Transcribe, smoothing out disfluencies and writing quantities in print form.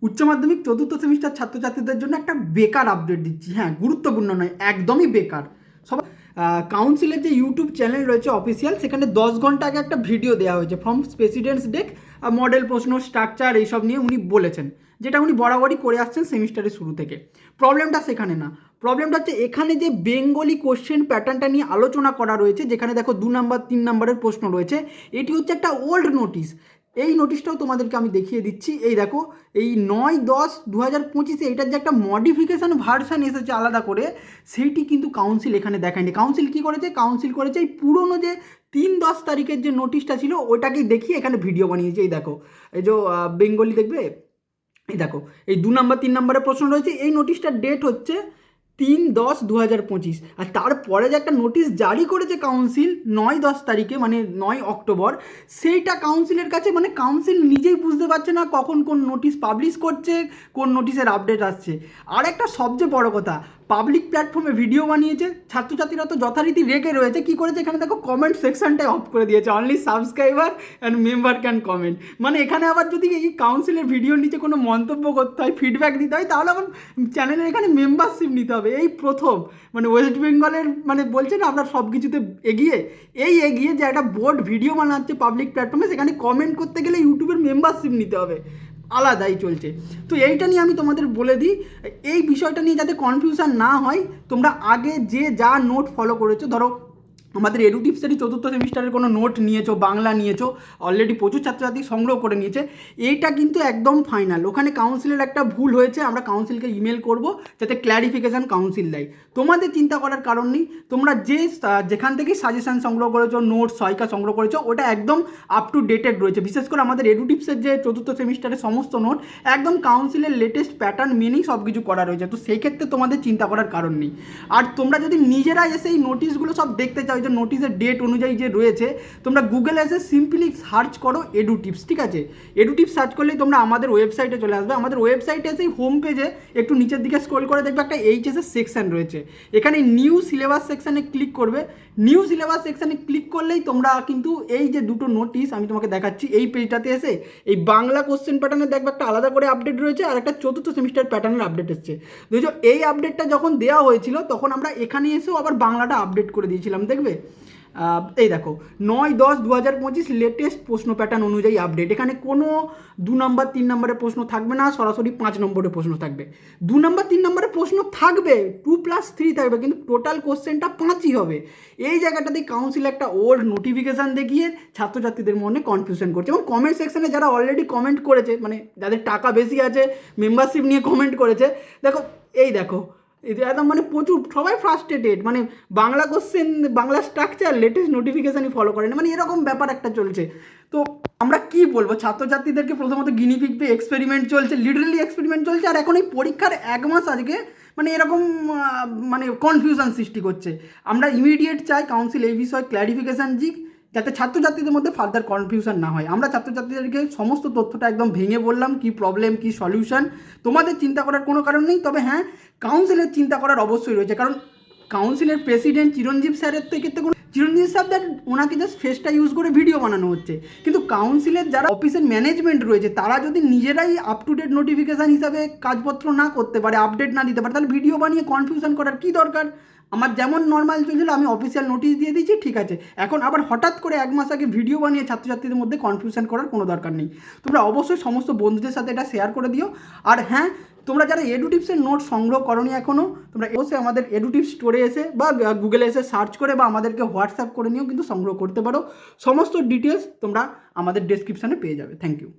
উচ্চ মাধ্যমিক চতুর্থ সেমিস্টার ছাত্রছাত্রীদের জন্য একটা বেকার আপডেট দিচ্ছি। হ্যাঁ, গুরুত্বপূর্ণ নয়, একদমই বেকার। সবাই কাউন্সিলের যে ইউটিউব চ্যানেল রয়েছে অফিসিয়াল, সেখানে 10 ঘন্টা আগে একটা ভিডিও দেওয়া হয়েছে ফ্রম প্রেসিডেন্টস ডেক, মডেল প্রশ্ন, স্ট্রাকচার, এইসব নিয়ে উনি বলেছেন, যেটা উনি বরাবরই করে আসছেন সেমিস্টারের শুরু থেকে। প্রবলেমটা সেখানে না, প্রবলেমটা হচ্ছে এখানে যে বেঙ্গলি কোশ্চেন প্যাটার্নটা নিয়ে আলোচনা করা রয়েছে, যেখানে দেখো 2 নম্বর 3 নম্বরের প্রশ্ন রয়েছে। এটি হচ্ছে একটা ওল্ড নোটিশ। এই নোটিশটাও তোমাদেরকে আমি দেখিয়ে দিচ্ছি। এই দেখো, এই 9-10-2025 এইটার যে একটা মডিফিকেশান ভার্সান এসেছে আলাদা করে, সেইটি কিন্তু কাউন্সিল এখানে দেখায়নি। কাউন্সিল কী করেছে? কাউন্সিল করেছে এই পুরনো যে 3-10 তারিখের যে নোটিশটা ছিল ওইটাকেই দেখিয়ে এখানে ভিডিও বানিয়েছে। এই দেখো, এই যে বেঙ্গলি দেখবে, এই দেখো, এই 2 নম্বর 3 নম্বরের প্রশ্ন রয়েছে। এই নোটিশটার ডেট হচ্ছে 3-10-2025। আর তারপরে যে একটা নোটিশ জারি করেছে কাউন্সিল 9-10 তারিখে, মানে 9 অক্টোবর, সেইটা কাউন্সিলের কাছে, মানে কাউন্সিল নিজেই বুঝতে পারছে না কখন কোন নোটিশ পাবলিশ করছে, কোন নোটিশের আপডেট আসছে। আর একটা সবচেয়ে বড় কথা, পাবলিক প্ল্যাটফর্মে ভিডিও বানিয়েছে, ছাত্রছাত্রীরা তো যথারীতি রেগে রয়েছে। কী করেছে? এখানে দেখো কমেন্ট সেকশনটাই অফ করে দিয়েছে, only subscriber and member can comment. মানে এখানে আবার যদি এই কাউন্সিলের ভিডিওর নিচে কোনো মন্তব্য করতে হয়, ফিডব্যাক দিতে হয়, তাহলে আবার চ্যানেলের এখানে মেম্বারশিপ নিতে হবে। এই প্রথম মানে ওয়েস্ট বেঙ্গলের, মানে বলছে না আমরা সব কিছুতে এগিয়ে, এই এগিয়ে যে একটা বোর্ড ভিডিও বানাচ্ছে পাবলিক প্ল্যাটফর্মে, সেখানে কমেন্ট করতে গেলে ইউটিউবের মেম্বারশিপ নিতে হবে, আলাদাই চলছে। তো এইটা নিয়ে আমি তোমাদের বলে দিই, এই বিষয়টা নিয়ে যাতে কনফিউশন না হয়, তোমরা আগে যে যা নোট ফলো করেছো, ধরো আমাদের এডুটিপসেরই চতুর্থ সেমিস্টারের কোনো নোট নিয়েছো, বাংলা নিয়েছো, অলরেডি প্রচুর ছাত্রছাত্রী সংগ্রহ করে নিয়েছে, এইটা কিন্তু একদম ফাইনাল। ওখানে কাউন্সিলের একটা ভুল হয়েছে, আমরা কাউন্সিলকে ইমেল করব যাতে ক্ল্যারিফিকেশান কাউন্সিল দেয়। তোমাদের চিন্তা করার কারণ নেই, তোমরা যেখান থেকেই সাজেশান সংগ্রহ করেছো, নোটস সহায়িকা সংগ্রহ করেছো, ওটা একদম আপ টু ডেটেড রয়েছে। বিশেষ করে আমাদের এডুটিপসের যে চতুর্থ সেমিস্টারের সমস্ত নোট একদম কাউন্সিলের লেটেস্ট প্যাটার্ন মেনেই সব কিছু করা রয়েছে। তো সেই ক্ষেত্রে তোমাদের চিন্তা করার কারণ নেই। আর তোমরা যদি নিজেরা এসে এই নোটিশগুলো সব দেখতে চাও, যে নোটিশের ডেট অনুযায়ী যে রয়েছে, তোমরা গুগলে এসে সিম্পলি সার্চ করো এডুটিপস, ঠিক আছে? এডুটিপস সার্চ করলেই তোমরা আমাদের ওয়েবসাইটে চলে আসবে। আমাদের ওয়েবসাইটে এসে হোম পেজে একটু নিচের দিকে স্ক্রল করে দেখবে একটা এইচএসের সেকশন রয়েছে। এখানে নিউ সিলেবাস সেকশানে ক্লিক করবে। নিউ সিলেবাস সেকশানে ক্লিক করলেই তোমরা কিন্তু এই যে দুটো নোটিশ আমি তোমাকে দেখাচ্ছি, এই পেজটাতে এসে এই বাংলা কোশ্চেন প্যাটার্নের দেখবে একটা আলাদা করে আপডেট রয়েছে, আর একটা চতুর্থ সেমিস্টার প্যাটার্নের আপডেট এসছে। বুঝছো? এই আপডেটটা যখন দেওয়া হয়েছিল তখন আমরা এখানে এসেও আবার বাংলাটা আপডেট করে দিয়েছিলাম, দেখবে। এই দেখো, 9-10-2025 লেটেস্ট প্রশ্ন প্যাটার্ন অনুযায়ী আপডেট। এখানে কোনো 2 নম্বর 3 নম্বরের প্রশ্ন থাকবে না, সরাসরি 5 নম্বরের প্রশ্ন থাকবে। 2 নম্বর 3 নম্বরের প্রশ্ন থাকবে, 2+3 থাকবে, কিন্তু টোটাল কোশ্চেনটা 5ই হবে। এই জায়গাটাতে কাউন্সিল একটা ওল্ড নোটিফিকেশান দেখিয়ে ছাত্রছাত্রীদের মনে কনফিউশন করছে। এবং কমেন্ট সেকশনে যারা অলরেডি কমেন্ট করেছে, মানে যাদের টাকা বেশি আছে, মেম্বারশিপ নিয়ে কমেন্ট করেছে, দেখো, এই দেখো, এটা একদম মানে প্রচুর সবাই ফ্রাস্ট্রেটেড, মানে Bangla question, Bangla structure latest নোটিফিকেশানই ফলো করে না, মানে এরকম ব্যাপার একটা চলছে। তো আমরা কি বলবো, ছাত্রছাত্রীদেরকে প্রথমত গিনিপিগ পে এক্সপেরিমেন্ট চলছে, লিটারালি এক্সপেরিমেন্ট চলছে। আর এখন এই পরীক্ষার 1 মাস আজকে, মানে এরকম মানে কনফিউশন সৃষ্টি করছে। আমরা ইমিডিয়েট চাই কাউন্সিল এই বিষয়ে ক্ল্যারিফিকেশান দিক, যাতে ছাত্রছাত্রীদের মধ্যে ফার্দার কনফিউশন না হয়। আমরা ছাত্রছাত্রীদেরকে সমস্ত তথ্যটা একদম ভেঙে বললাম, কি প্রবলেম, কি সলিউশন। তোমাদের চিন্তা করার কোনো কারণ নেই, তবে হ্যাঁ, কাউন্সিলের চিন্তা করার অবশ্যই রয়েছে। কারণ কাউন্সিলের প্রেসিডেন্ট চিরঞ্জীব স্যারের থেকে চিরঞ্জীব স্যার ওনাকে জাস্ট ফেসটা ইউজ করে ভিডিও বানানো হচ্ছে। কিন্তু কাউন্সিলের যারা অফিসের ম্যানেজমেন্ট রয়েছে, তারা যদি নিজেরাই আপ টু ডেট নোটিফিকেশান হিসাবে কাজপত্র না করতে পারে, আপডেট না দিতে পারে, তাহলে ভিডিও বানিয়ে কনফিউশন করার কী দরকার? আমার যেমন নর্মাল চলছিল, আমি অফিসিয়াল নোটিশ দিয়ে দিচ্ছি, ঠিক আছে। এখন আবার হঠাৎ করে 1 মাস আগে ভিডিও বানিয়ে ছাত্রছাত্রীদের মধ্যে কনফিউশন করার কোনো দরকার নেই। তোমরা অবশ্যই সমস্ত বন্ধুদের সাথে এটা শেয়ার করে দিও। আর হ্যাঁ, তোমরা যারা এডুটিপসের নোট সংগ্রহ করোনি এখনও, তোমরা অবশ্যই আমাদের এডুটিপস স্টোরে এসে বা গুগলে এসে সার্চ করে বা আমাদেরকে হোয়াটসঅ্যাপ করে নিয়েও কিন্তু সংগ্রহ করতে পারো। সমস্ত ডিটেলস তোমরা আমাদের ডেসক্রিপশানে পেয়ে যাবে। Thank you.